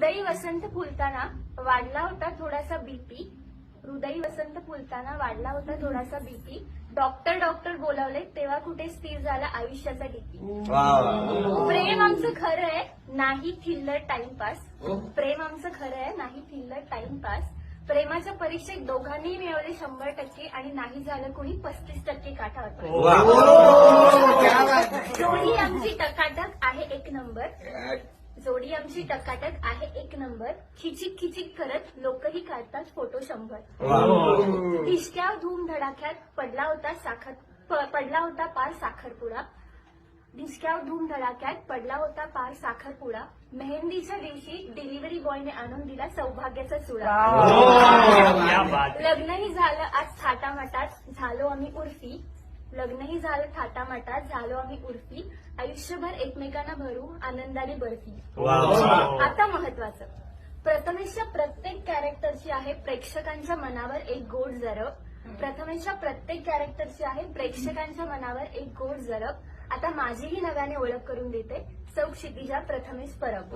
हृदयी वसंत फुलताना वाढला होता थोडासा बीपी. हृदयी वसंत फुलताना वाढला होता थोडासा बीपी. डॉक्टर डॉक्टर बोलावले तेव्हा कुठे स्थिर झाला आयुष्याचा डीपी. प्रेम आमचं खरं आहे नाही थिल्लर टाइमपास. प्रेम आमचं खरं आहे नाही थिल्लर टाइमपास. प्रेमाच्या परीक्षेत दोघांनी मिळवले 100% आणि नाही झालं कोणी 35% काठावर. जोडी आमची टकाटक आहे एक नंबर. जोडी आमची टकाटक आहे एक नंबर. खिचिक खिचिक करत लोकही काढतात फोटो 100. डिशक्या धूम धडाक्यात पडला होता पार साखरपुडा. डिशक्यावर धूम धडाक्यात पडला होता पार साखरपुडा. मेहंदीच्या दिवशी डिलिव्हरी बॉयने आणून दिला सौभाग्याचा चुडा. लग्नही झालं आज थाटामाटात झालो आम्ही उर्फी. लग्नही झालं थाटामाटात झालो आम्ही उर्फी. आयुष्यभर एकमेकांना भरू आनंदाने बर्फी. आता महत्वाचं, प्रथमेशच्या प्रत्येक कॅरेक्टरची आहे प्रेक्षकांच्या मनावर एक गोड जरब. प्रथमेशच्या प्रत्येक कॅरेक्टरची आहे प्रेक्षकांच्या मनावर एक गोड जरब. आता माझीही नव्याने ओळख करून देते सौ क्षितिजा प्रथमेश परब.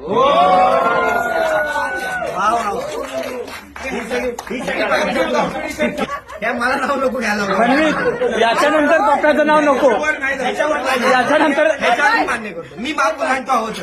मला नाव नको घ्यायला. याच्यानंतर पप्पाचं नाव नको. याच्यानंतर मान्य करतो मी बाप मानतो आहोत.